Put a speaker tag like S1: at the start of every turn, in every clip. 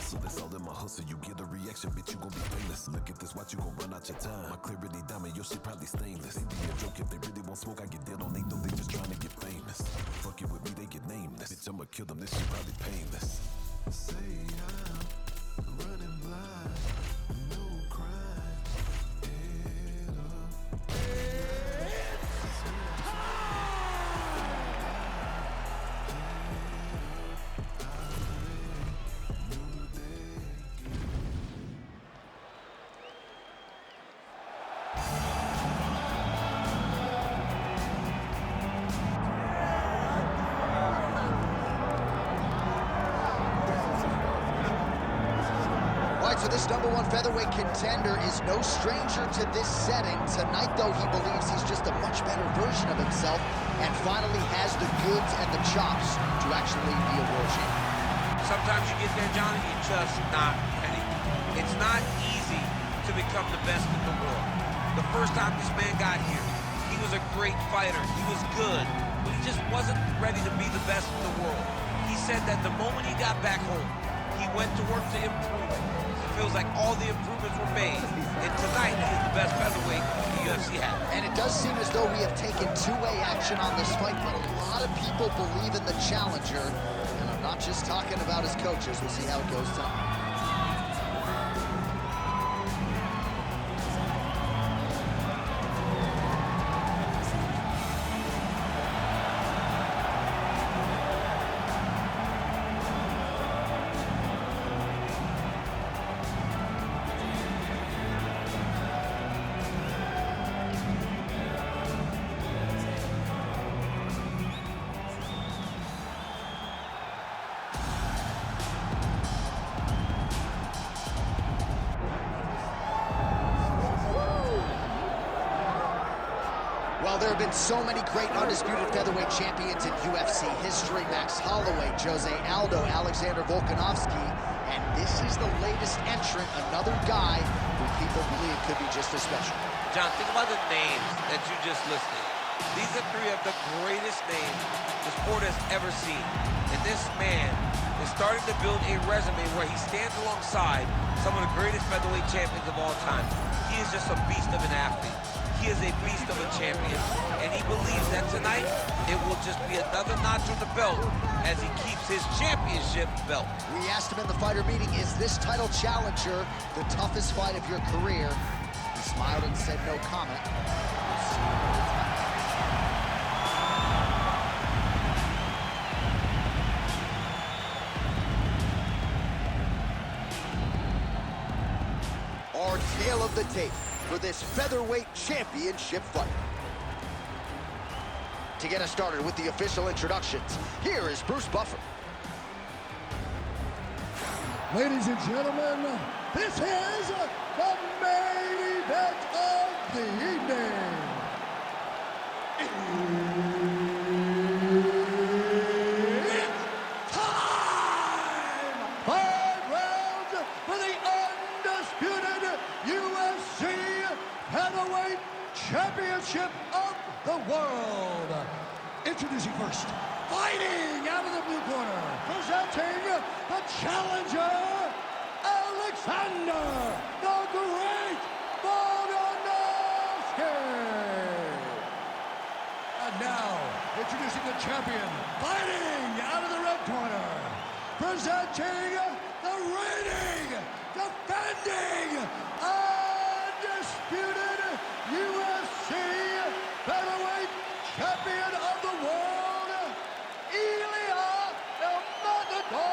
S1: muscle, that's all in my hustle. You get a reaction, bitch, you gon' be famous. Look at this watch, you gon' run out your time. My clarity diamond, your shit probably stainless. They be a joke if they really want smoke, I get dead on they know they just trying to get famous. Fuck it with me, they get nameless. Bitch, I'ma kill them, this shit probably painless. Say I'm running blind, no crime, head up.
S2: So this #1 featherweight contender is no stranger to this setting. Tonight, though, he believes he's just a much better version of himself and finally has the goods and the chops to actually be a world champion.
S3: Sometimes you get there, Johnny, you're just not ready. It's not easy to become the best in the world. The first time this man got here, he was a great fighter. He was good, but he just wasn't ready to be the best in the world. He said that the moment he got back home, he went to work to improve. Feels like all the improvements were made, and tonight he's the best featherweight the UFC has.
S2: And it does seem as though we have taken two-way action on this fight, but a lot of people believe in the challenger, and I'm not just talking about his coaches. We'll see how it goes tonight. Well, there have been so many great undisputed featherweight champions in UFC history. Max Holloway, Jose Aldo, Alexander Volkanovski, and this is the latest entrant, another guy who people believe could be just as special.
S3: John, think about the names that you just listed. These are three of the greatest names the sport has ever seen. And this man is starting to build a resume where he stands alongside some of the greatest featherweight champions of all time. He is just a beast of an athlete. He is a beast of a champion, and he believes that tonight it will just be another notch on the belt as he keeps his championship belt.
S2: We asked him in the fighter meeting, is this title challenger the toughest fight of your career? He smiled and said no comment. We'll see what it's like. Our tale of the tape for this featherweight championship fight. To get us started with the official introductions, here is Bruce Buffer.
S4: Ladies and gentlemen, this is the main event of the evening. It's time! 5 rounds for the undisputed UFC Heavyweight Championship of the world. Introducing first, fighting out of the blue corner, presenting the challenger, Alexander the Great Volkanovski. And now, introducing the champion, fighting out of the red corner, presenting the reigning, defending, undisputed UFC Featherweight Champion of the world, Ilya the Matador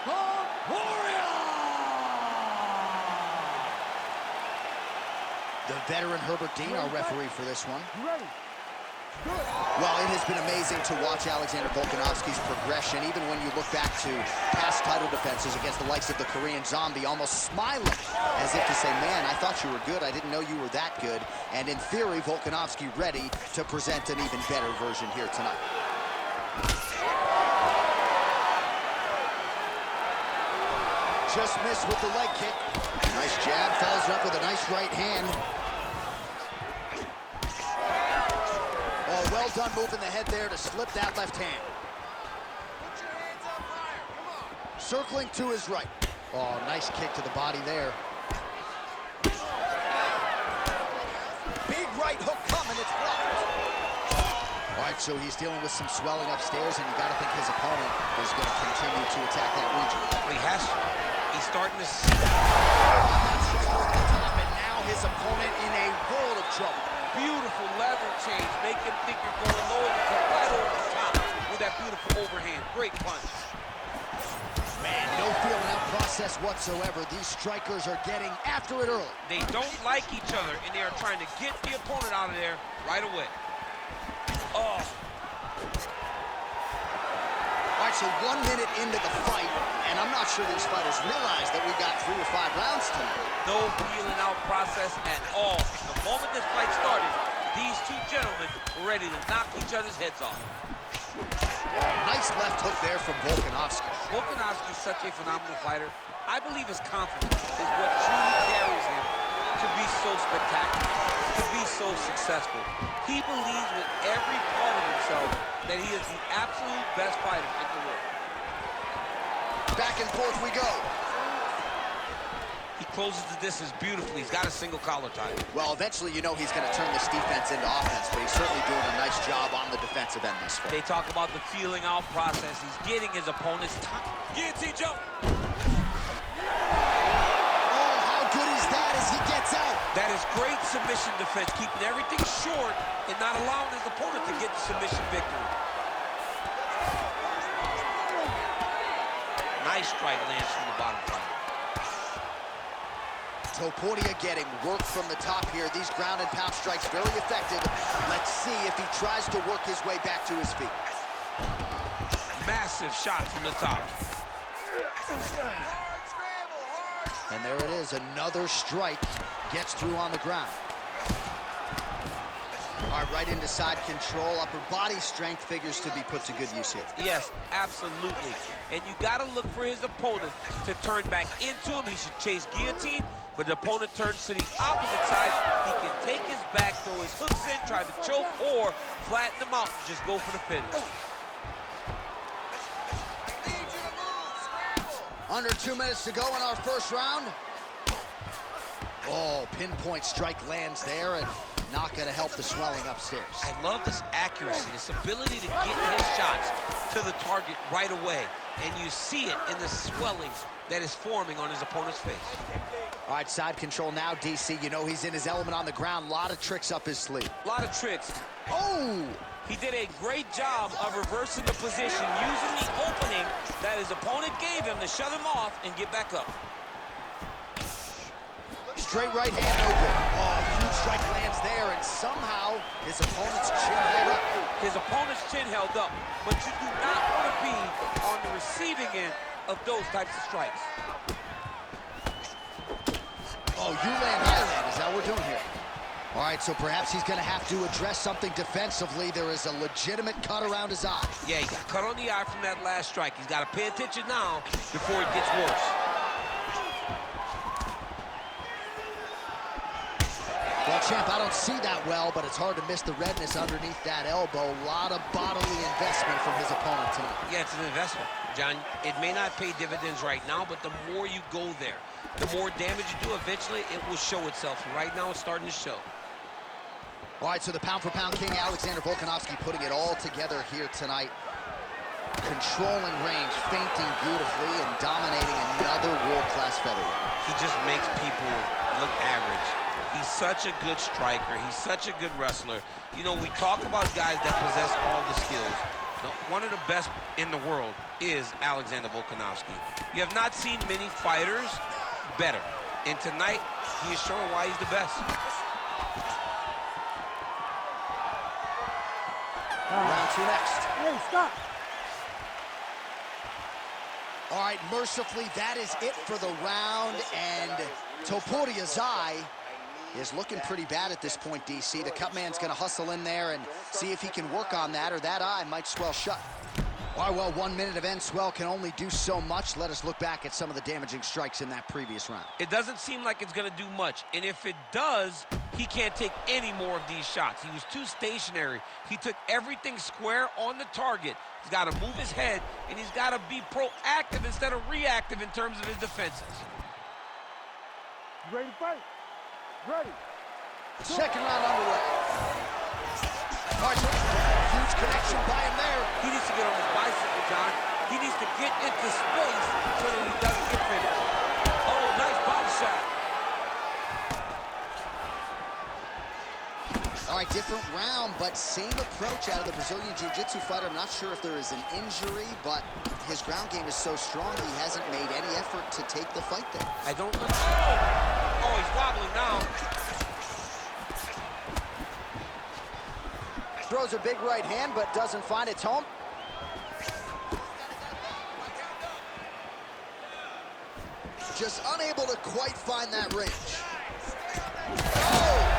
S4: Topuria.
S2: The veteran Herbert Dean, our referee for this one. Well, it has been amazing to watch Alexander Volkanovski's progression, even when you look back to past title defenses against the likes of the Korean Zombie, almost smiling as if to say, man, I thought you were good, I didn't know you were that good. And in theory, Volkanovski ready to present an even better version here tonight. Just missed with the leg kick. Nice jab, follows up with a nice right hand. Oh, well done moving the head there to slip that left hand. Put your hands up higher, come on. circling to his right. Oh, nice kick to the body there. Big right hook coming, it's blocked. All right, so he's dealing with some swelling upstairs, and you got to think his opponent is going to continue to attack that region.
S3: Well, he has to. He's starting to see that.
S2: That's just off the top, and now his opponent in a world of trouble.
S3: Beautiful lever change. Make him think you're going low and come right over the top with that beautiful overhand. Great punch.
S2: Man, no feeling out process whatsoever. These strikers are getting after it early.
S3: They don't like each other, and they are trying to get the opponent out of there right away. Oh.
S2: All right, so 1 minute into the fight, and I'm not sure these fighters realize that we got 3 or 5 rounds tonight.
S3: No feeling out process at all. The moment this fight started, these two gentlemen were ready to knock each other's heads off.
S2: Nice left hook there from Volkanovski.
S3: Volkanovski is such a phenomenal fighter. I believe his confidence is what truly carries him to be so spectacular, to be so successful. He believes with every part of himself that he is the absolute best fighter in the world.
S2: Back and forth we go.
S3: He closes the distance beautifully. He's got a single collar tie.
S2: Well, eventually you know he's going to turn this defense into offense, but he's certainly doing a nice job on the defensive end this fight.
S3: They talk about the feeling out process. He's getting his opponent's top. Guillotine jump.
S2: Oh, how good is that as he gets out?
S3: That is great submission defense, keeping everything short and not allowing his opponent to get the submission victory. Nice strike lands from the bottom front.
S2: Topuria getting work from the top here. These ground and pound strikes very effective. Let's see if he tries to work his way back to his feet.
S3: Massive shot from the top.
S2: And there it is, another strike. Gets through on the ground. All right, right into side control. Upper body strength figures to be put to good use here.
S3: Yes, absolutely. And you got to look for his opponent to turn back into him. He should chase guillotine, but the opponent turns to the opposite side. He can take his back, throw his hooks in, try to choke, or flatten him out and just go for the finish.
S2: Under 2 minutes to go in our first round. Oh, pinpoint strike lands there, and not going to help the swelling upstairs.
S3: I love this accuracy, this ability to get his shots to the target right away. And you see it in the swelling that is forming on his opponent's face.
S2: All right, side control now, DC. You know he's in his element on the ground. A lot of tricks up his sleeve.
S3: A lot of tricks.
S2: Oh!
S3: He did a great job of reversing the position, using the opening that his opponent gave him to shut him off and get back up.
S2: Straight right hand open. Oh, huge strike lands there, and somehow his opponent's chin held up.
S3: His opponent's chin held up, but you do not want to be on the receiving end of those types of strikes.
S2: Oh, you land, I land. Is that what we're doing here? All right, so perhaps he's going to have to address something defensively. There is a legitimate cut around his eye.
S3: Yeah, he got cut on the eye from that last strike. He's got to pay attention now before it gets worse.
S2: Well, champ, I don't see that well, but it's hard to miss the redness underneath that elbow. A lot of bodily investment from his opponent tonight.
S3: Yeah, it's an investment, John. It may not pay dividends right now, but the more you go there, the more damage you do, eventually it will show itself. And right now it's starting to show.
S2: All right, so the pound-for-pound king, Alexander Volkanovski, putting it all together here tonight. Controlling range, feinting beautifully, and dominating another world-class featherweight.
S3: He just makes people look average. He's such a good striker. He's such a good wrestler. You know, we talk about guys that possess all the skills. Now, one of the best in the world is Alexander Volkanovski. You have not seen many fighters better. And tonight, he is showing why he's the best.
S2: Round 2 next.
S5: Hey, stop.
S2: All right, mercifully, that is it for the round, and Topuria's eye is looking pretty bad at this point, DC. The cut man's going to hustle in there and see if he can work on that, or that eye might swell shut. All right, well, 1 minute of end swell can only do so much. Let us look back at some of the damaging strikes in that previous round.
S3: It doesn't seem like it's going to do much. And if it does, he can't take any more of these shots. He was too stationary. He took everything square on the target. He's got to move his head, and he's got to be proactive instead of reactive in terms of his defenses.
S5: Ready to fight? Ready.
S2: Second round underway. All right, so huge connection by him there.
S3: He needs to get on his bicycle, John. He needs to get into space so that he doesn't get finished. Oh, nice body shot.
S2: All right, different round, but same approach out of the Brazilian Jiu-Jitsu fighter. I'm not sure if there is an injury, but his ground game is so strong, he hasn't made any effort to take the fight there.
S3: I don't know. Oh, he's wobbling now.
S2: Throws a big right hand, but doesn't find its home. Just unable to quite find that range. Oh!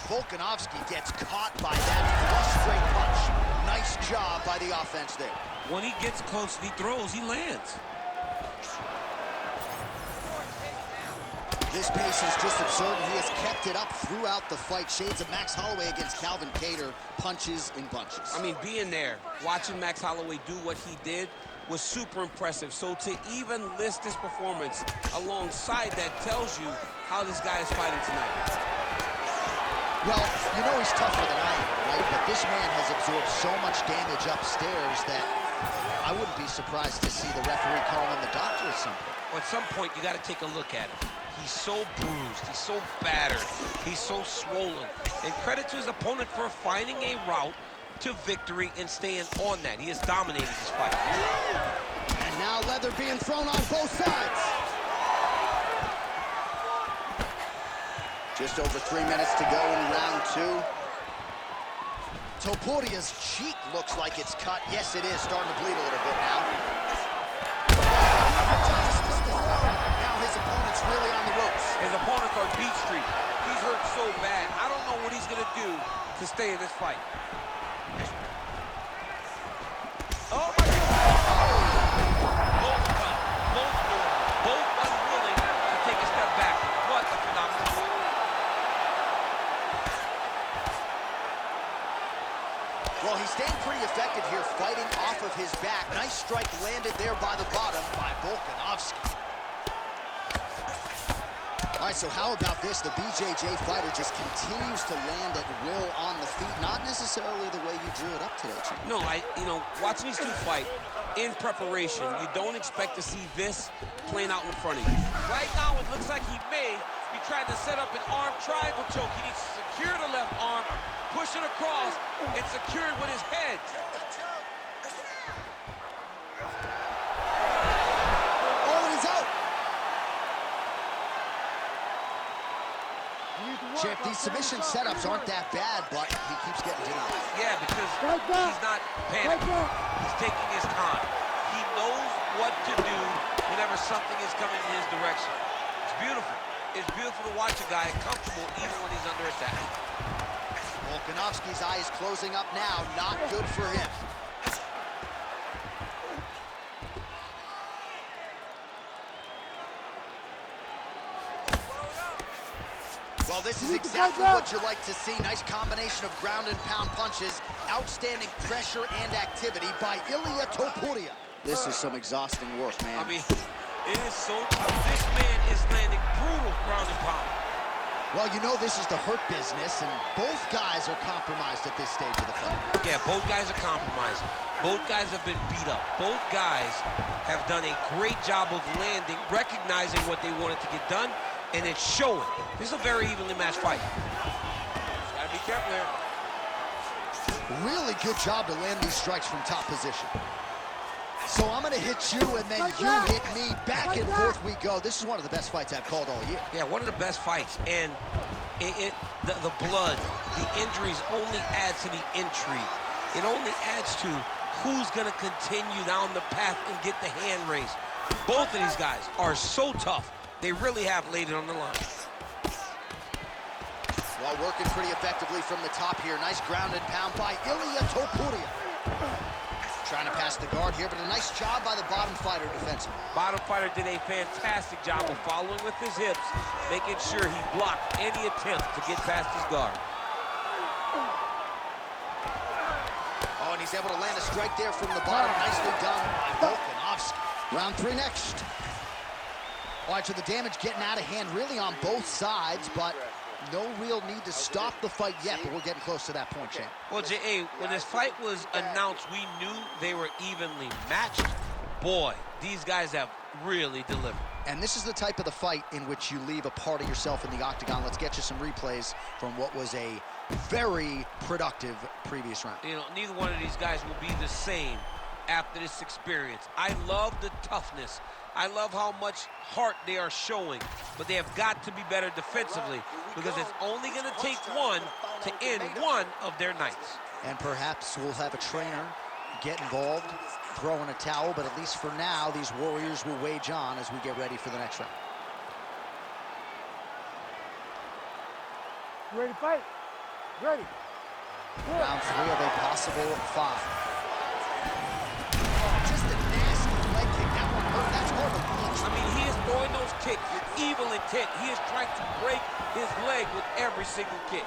S2: Volkanovski gets caught by that flush straight punch. Nice job by the offense there.
S3: When he gets close and he throws, he lands.
S2: This pace is just absurd, and he has kept it up throughout the fight. Shades of Max Holloway against Calvin Kattar, punches in bunches.
S3: I mean, being there, watching Max Holloway do what he did was super impressive. So to even list this performance alongside that tells you how this guy is fighting tonight.
S2: Well, you know he's tougher than I am, right? But this man has absorbed so much damage upstairs that I wouldn't be surprised to see the referee call in the doctor at some point.
S3: Well, at some point, you got to take a look at him. He's so bruised, he's so battered, he's so swollen. And credit to his opponent for finding a route to victory and staying on that. He has dominated this fight.
S2: And now leather being thrown on both sides. Just over 3 minutes to go in round two. Topuria's cheek looks like it's cut. Yes, it is starting to bleed a little bit now. Now his opponent's really on the ropes.
S3: His opponent's on Beat Street. He's hurt so bad. I don't know what he's going to do to stay in this fight. Oh, my God. Both unwilling to take a step back. What a phenomenal move.
S2: Well, he's staying pretty effective here, fighting off of his back. Nice strike landed there by the bottom by Volkanovski. All right, so how about this? The BJJ fighter just continues to land at will on the feet. Not necessarily the way you drew it up today, Chief.
S3: No, watching these two fight in preparation, you don't expect to see this playing out in front of you. Right now, it looks like he may be trying to set up an arm triangle choke. He needs to secure the left arm, push it across, and secure it with his head.
S2: Champ, these submission setups aren't that bad, but he keeps getting denied.
S3: Yeah, because he's not panicking. He's taking his time. He knows what to do whenever something is coming in his direction. It's beautiful. It's beautiful to watch a guy comfortable even when he's under attack.
S2: Volkanovski's eye is closing up now. Not good for him. Well, this is exactly what you like to see. Nice combination of ground and pound punches. Outstanding pressure and activity by Topuria. This is some exhausting work, man.
S3: I mean, it is so tough. This man is landing brutal ground and pound.
S2: Well, you know this is the hurt business, and both guys are compromised at this stage of the fight.
S3: Yeah, both guys are compromised. Both guys have been beat up. Both guys have done a great job of landing, recognizing what they wanted to get done, and it's showing. This is a very evenly matched fight. Gotta be careful here.
S2: Really good job to land these strikes from top position. So I'm gonna hit you, and then you hit me. Back and forth we go. This is one of the best fights I've called all year.
S3: Yeah, one of the best fights. And the blood, the injuries only add to the intrigue. It only adds to who's gonna continue down the path and get the hand raised. Both of these guys are so tough. They really have laid it on the line.
S2: Well, working pretty effectively from the top here. Nice grounded pound by Topuria. Trying to pass the guard here, but a nice job by the bottom fighter defensively.
S3: Bottom fighter did a fantastic job of following with his hips, making sure he blocked any attempt to get past his guard.
S2: Oh, and he's able to land a strike there from the bottom. Nicely done by Volkanovski. Round 3 next. All right, so the damage getting out of hand really on both sides, but no real need to stop the fight yet, but we're getting close to that point, champ.
S3: Well, J.A., when this fight was announced, we knew they were evenly matched. Boy, these guys have really delivered.
S2: And this is the type of the fight in which you leave a part of yourself in the octagon. Let's get you some replays from what was a very productive previous round.
S3: You know, neither one of these guys will be the same after this experience. I love the toughness. I love how much heart they are showing, but they have got to be better defensively because it's only going to take one to end one of their nights.
S2: And perhaps we'll have a trainer get involved, throw in a towel, but at least for now, these warriors will wage on as we get ready for the next round.
S5: You ready to fight? Ready.
S2: Round 3 of a possible 5. Just a nasty leg kick. That one hurt. That's hard to reach.
S3: I mean, he is throwing those kicks with evil intent. He is trying to break his leg with every single kick.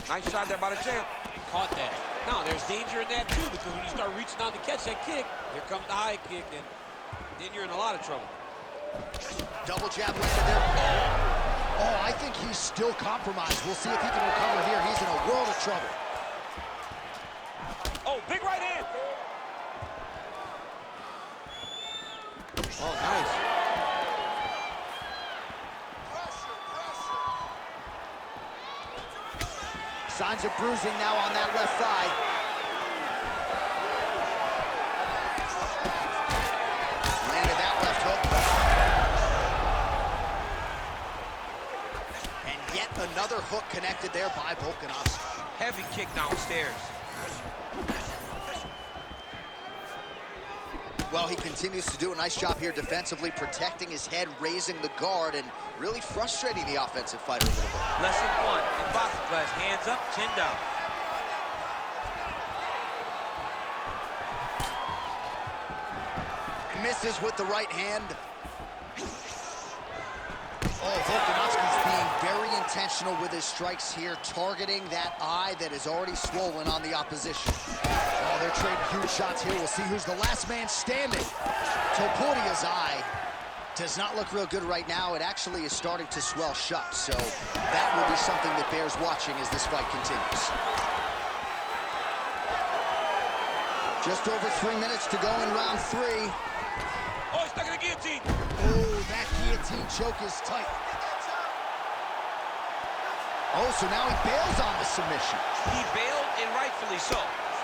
S3: Nice shot there by the champ. Caught that. Now, there's danger in that, too, because when you start reaching out to catch that kick, here comes the high kick, and then you're in a lot of trouble.
S2: Double jab landed there. Oh, I think he's still compromised. We'll see if he can recover here. He's in a world of trouble.
S3: Oh, big right hand. Oh, nice.
S2: Signs of bruising now on that left thigh. Landed that left hook. And yet another hook connected there by Volkanovski.
S3: Heavy kick downstairs.
S2: Well, he continues to do a nice job here defensively, protecting his head, raising the guard, and really frustrating the offensive fighter a little bit.
S3: Lesson 1 in boxing class, hands up, chin down.
S2: Misses with the right hand. Oh, Volkanovski's being very intentional with his strikes here, targeting that eye that is already swollen on the opposition. Oh, they're trading huge shots here. We'll see who's the last man standing. Topuria's eye does not look real good right now. It actually is starting to swell shut, so that will be something that bears watching as this fight continues. Just over 3 minutes to go in round 3.
S3: Oh, he's stuck in the guillotine.
S2: Oh, that guillotine choke is tight. Oh, so now he bails on the submission.
S3: He bailed, and rightfully so.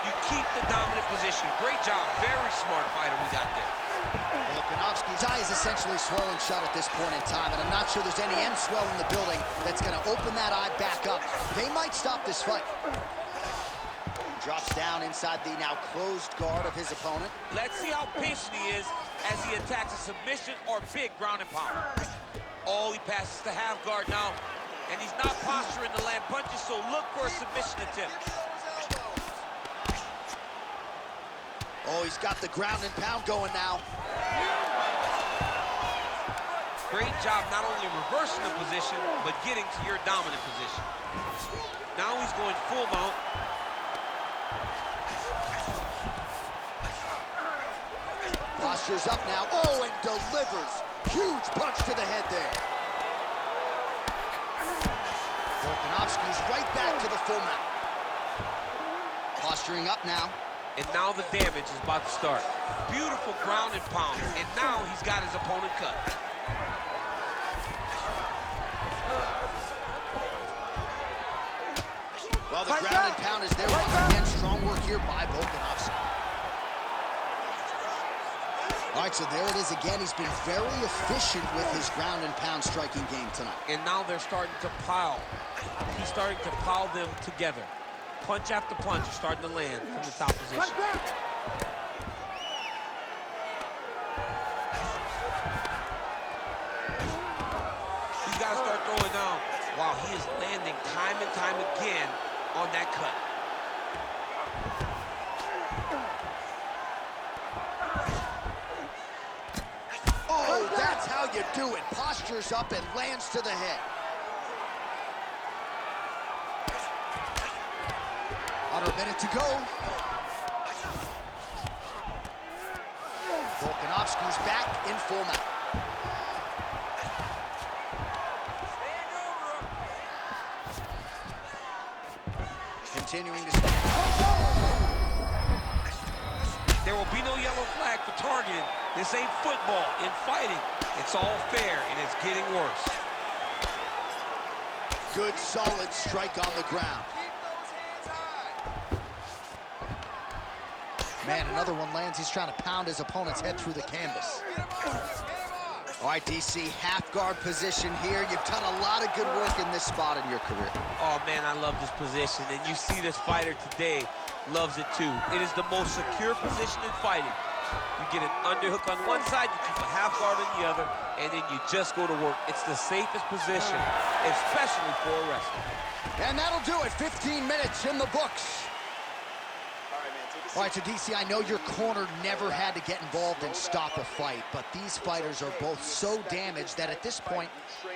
S3: You keep the dominant position. Great job. Very smart fighter we got there.
S2: Volkanovski's eye is essentially swollen shut at this point in time, and I'm not sure there's any end swell in the building that's going to open that eye back up. They might stop this fight. Drops down inside the now closed guard of his opponent.
S3: Let's see how patient he is as he attacks a submission or big ground and pound. Oh, he passes the half guard now, and he's not posturing to land punches, so look for a submission attempt.
S2: Oh, he's got the ground and pound going now.
S3: Great job not only reversing the position, but getting to your dominant position. Now he's going full mount.
S2: Posture's up now. Oh, and delivers. Huge punch to the head there. Volkanovski's right back to the full mount. Posturing up now.
S3: And now the damage is about to start. Beautiful ground and pound. And now he's got his opponent cut.
S2: Well, the ground and pound is there once again. Strong work here by Volkanovski. All right, so there it is again. He's been very efficient with his ground and pound striking game tonight.
S3: And now they're starting to pile. He's starting to pile them together. Punch after punch is starting to land from the top position. He's got to start throwing now. Wow, he is landing time and time again on that cut.
S2: Oh, that's how you do it. Postures up and lands to the head. Under a minute to go. Volkanovski's back in full mount. Continuing to stand.
S3: There will be no yellow flag for targeting. This ain't football. In fighting, it's all fair, and it's getting worse.
S2: Good, solid strike on the ground. Man, another one lands. He's trying to pound his opponent's head through the canvas. All right, DC, half guard position here. You've done a lot of good work in this spot in your career.
S3: Oh, man, I love this position, and you see this fighter today loves it too. It is the most secure position in fighting. You get an underhook on one side, you keep a half guard on the other, and then you just go to work. It's the safest position, especially for a wrestler.
S2: And that'll do it. 15 minutes in the books. All right, so DC, I know your corner never had to get involved and stop a fight, but these fighters are both so damaged that at this point,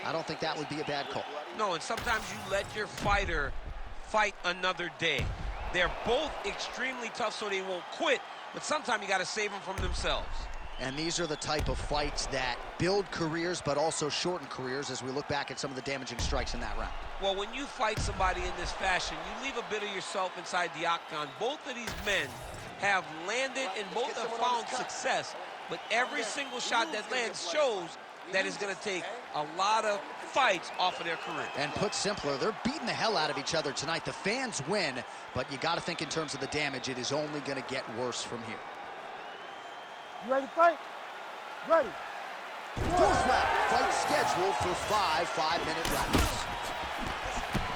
S2: I don't think that would be a bad call.
S3: No, and sometimes you let your fighter fight another day. They're both extremely tough, so they won't quit, but sometimes you got to save them from themselves.
S2: And these are the type of fights that build careers, but also shorten careers as we look back at some of the damaging strikes in that round.
S3: Well, when you fight somebody in this fashion, you leave a bit of yourself inside the octagon. Both of these men have landed and both have found success, but every single shot that lands shows that it's going to take a lot of fights off of their career.
S2: And put simpler, they're beating the hell out of each other tonight. The fans win, but you got to think in terms of the damage, it is only going to get worse from here.
S5: You ready to fight? Ready.
S2: Fourth round, fight scheduled for 5 5-minute rounds.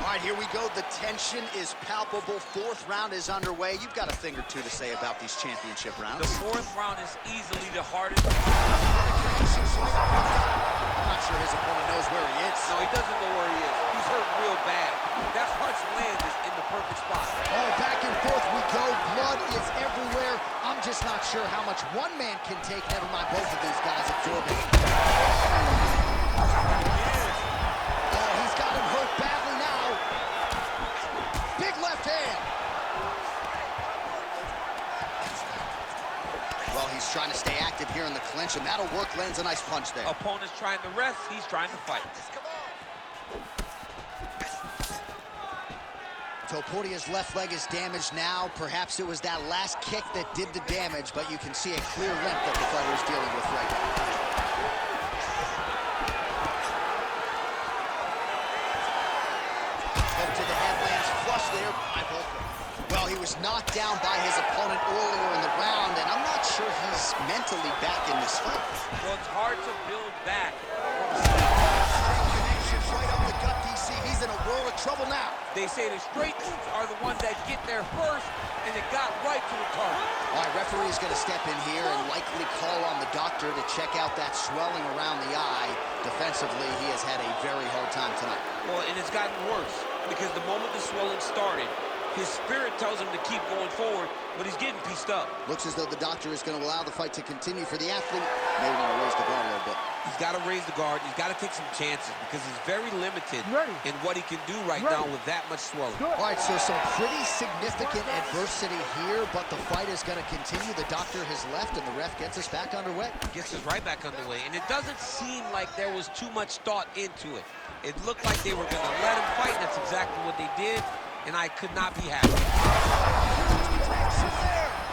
S2: All right, here we go. The tension is palpable. Fourth round is underway. You've got a thing or two to say about these championship rounds.
S3: The fourth round is easily the hardest.
S2: I'm not sure his opponent knows where he is.
S3: No, he doesn't know where he is. He's hurt real bad. That punch lands is in the perfect spot.
S2: Oh, back and forth we go. Blood is everywhere. I'm just not sure how much one man can take, never mind both of these guys absorbing. Oh, he's got him hurt badly now. Big left hand. Well, he's trying to stay active here in the clinch, and that'll work. Lands a nice punch there.
S3: Opponent's trying to rest. He's trying to fight.
S2: Topuria's left leg is damaged now. Perhaps it was that last kick that did the damage, but you can see a clear limp that the fighter is dealing with right now. Hook to the head, lands flush there by Volka. Well, he was knocked down by his opponent earlier in the round, and I'm not sure he's mentally back in this fight.
S3: Well, it's hard to build back.
S2: Connections right up the gut, DC. He's in a world of trouble now.
S3: They say the straight moves are the ones that get there first, and it got right to the target.
S2: All right, referee is going to step in here and likely call on the doctor to check out that swelling around the eye. Defensively, he has had a very hard time tonight.
S3: Well, and it's gotten worse, because the moment the swelling started, his spirit tells him to keep going forward, but he's getting pieced up.
S2: Looks as though the doctor is going to allow the fight to continue for the athlete. Maybe want to raise the guard a little bit.
S3: He's got to raise the guard. He's got to take some chances because he's very limited in what he can do right now with that much swelling.
S2: All right, so some pretty significant adversity here, but the fight is going to continue. The doctor has left, and the ref gets us back underway.
S3: Gets us right back underway, and it doesn't seem like there was too much thought into it. It looked like they were going to let him fight, and that's exactly what they did, and I could not be happy.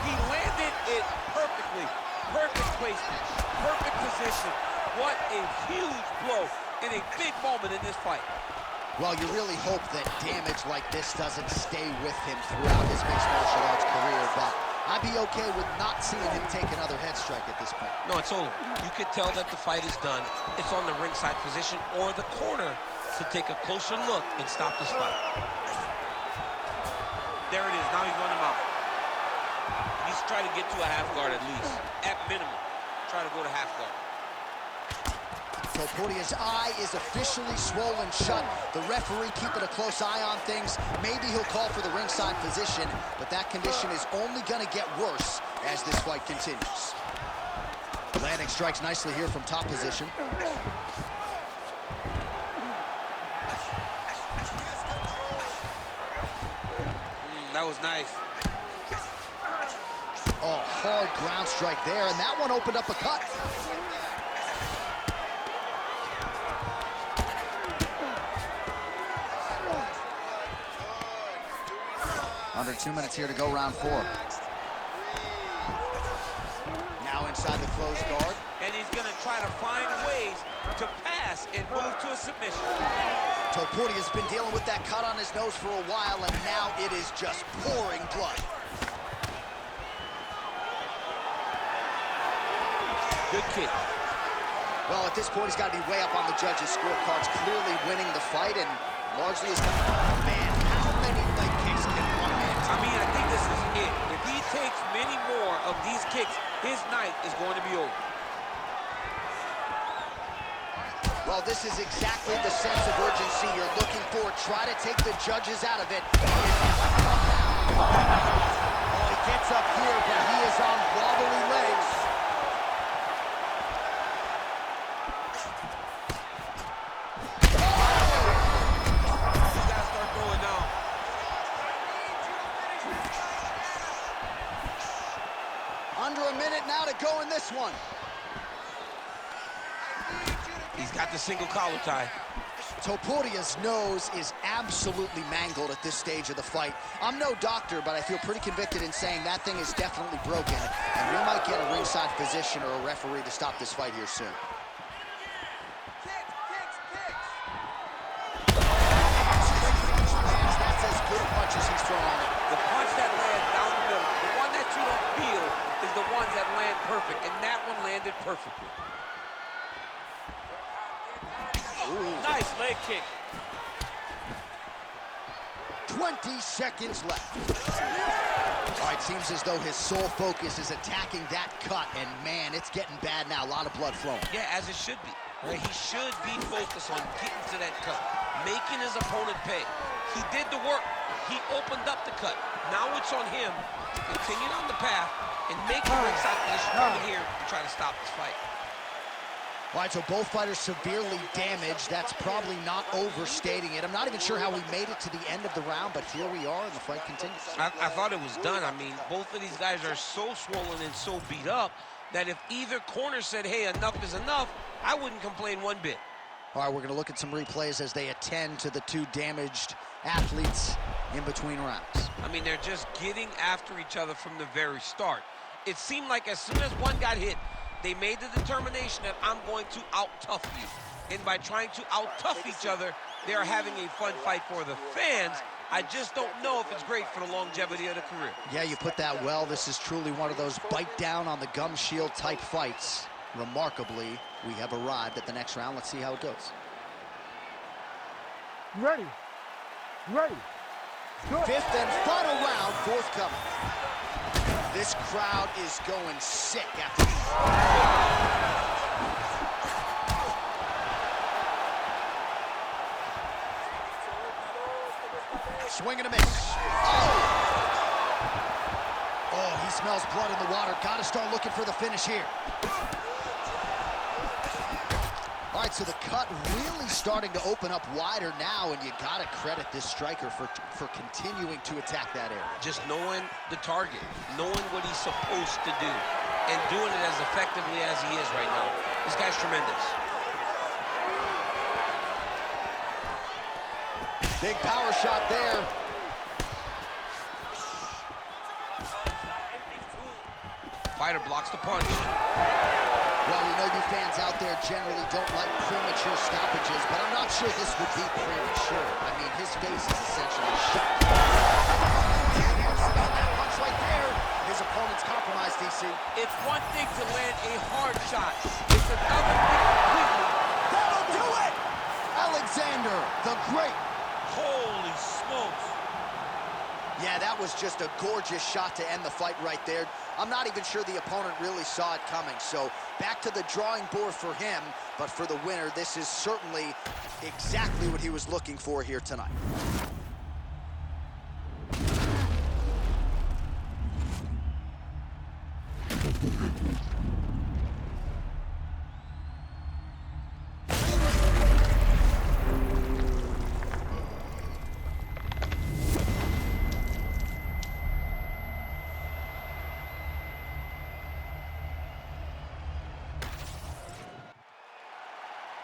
S3: He landed it perfectly. Perfect placement, perfect position. What a huge blow in a big moment in this fight.
S2: Well, you really hope that damage like this doesn't stay with him throughout his mixed martial arts career, but I'd be okay with not seeing him take another head strike at this point.
S3: No, it's over. You could tell that the fight is done. It's on the ringside position or the corner to take a closer look and stop this fight. There it is. Now he's running him out. He's trying to get to a half guard at least, at minimum. try to go to half guard.
S2: Topuria's eye is officially swollen shut. The referee keeping a close eye on things. Maybe he'll call for the ringside position, but that condition is only going to get worse as this fight continues. Landing strikes nicely here from top position.
S3: That was nice.
S2: Oh, hard ground strike there, and that one opened up a cut. Under 2 minutes here to go, round 4. Now inside the closed guard.
S3: And he's going to try to find ways to pass and move to a submission.
S2: Topuria's been dealing with that cut on his nose for a while, and now it is just pouring blood.
S3: Good kick.
S2: Well, at this point, he's got to be way up on the judges' scorecards, clearly winning the fight, and largely is coming. Oh, man, how many leg kicks can one man take?
S3: I mean, I think this is it. If he takes many more of these kicks, his night is going to be over.
S2: Well, this is exactly the sense of urgency you're looking for. Try to take the judges out of it. Oh, he gets up here, but he is on wobbly legs.
S3: He's got to start throwing down.
S2: Under a minute now to go in this one.
S3: He's got the single collar tie.
S2: Topuria's nose is absolutely mangled at this stage of the fight. I'm no doctor, but I feel pretty convicted in saying that thing is definitely broken, and we might get a ringside physician or a referee to stop this fight here soon. That's as good a punch as he's thrown on it.
S3: The punch that lands down the middle, the one that you don't feel is the ones that land perfect, and that one landed perfectly. Ooh. Nice leg kick.
S2: 20 seconds left. All right, seems as though his sole focus is attacking that cut, and man, it's getting bad now. A lot of blood flowing.
S3: Yeah, as it should be. Right? He should be focused on getting to that cut, making his opponent pay. He did the work. He opened up the cut. Now it's on him to continue on the path and make the ringside position over here and try to stop this fight.
S2: All right, so both fighters severely damaged. That's probably not overstating it. I'm not even sure how we made it to the end of the round, but here we are, and the fight continues.
S3: I thought it was done. I mean, both of these guys are so swollen and so beat up that if either corner said, hey, enough is enough, I wouldn't complain one bit.
S2: All right, we're going to look at some replays as they attend to the two damaged athletes in between rounds.
S3: I mean, they're just getting after each other from the very start. It seemed like as soon as one got hit, they made the determination that I'm going to out-tough you. And by trying to out-tough each other, they are having a fun fight for the fans. I just don't know if it's great for the longevity of the career.
S2: Yeah, you put that well. This is truly one of those bite down on the gum shield type fights. Remarkably, we have arrived at the next round. Let's see how it goes.
S5: You ready? You ready? Good.
S2: Fifth and final round forthcoming. This crowd is going sick after these. Swing and a miss. Oh, he smells blood in the water. Got to start looking for the finish here. All right, so the cut really starting to open up wider now, and you got to credit this striker for continuing to attack that area.
S3: Just knowing the target, knowing what he's supposed to do, and doing it as effectively as he is right now. This guy's tremendous.
S2: Big power shot there.
S3: Fighter blocks the punch.
S2: Well, we know you fans out there generally don't like premature stoppages, but I'm not sure this would be premature. I mean, his face is essentially shut. That punch right there. His opponent's compromised, DC.
S3: It's one thing to land a hard shot. It's another thing completely.
S2: That'll do it! Alexander, the Great.
S3: Holy smokes.
S2: Yeah, that was just a gorgeous shot to end the fight right there. I'm not even sure the opponent really saw it coming. So back to the drawing board for him, but for the winner, this is certainly exactly what he was looking for here tonight.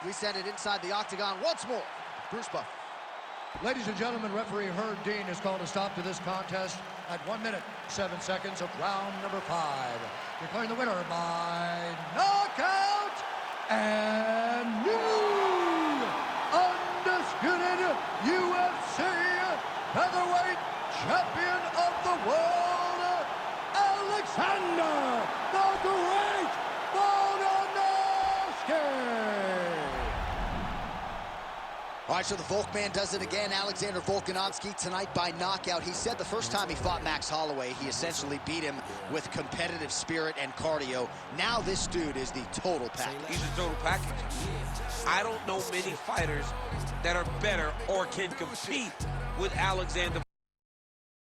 S2: We send it inside the octagon once more. Bruce Buff.
S4: Ladies and gentlemen, referee Herb Dean has called a stop to this contest at 1 minute, 7 seconds of round number 5. Declaring the winner by knockout and new undisputed UFC featherweight champion of the world, Alexander the Great Volkanovski.
S2: All right, so the Volkman does it again. Alexander Volkanovski tonight by knockout. He said the first time he fought Max Holloway, he essentially beat him with competitive spirit and cardio. Now this dude is the total package.
S3: He's a total package. I don't know many fighters that are better or can compete with Alexander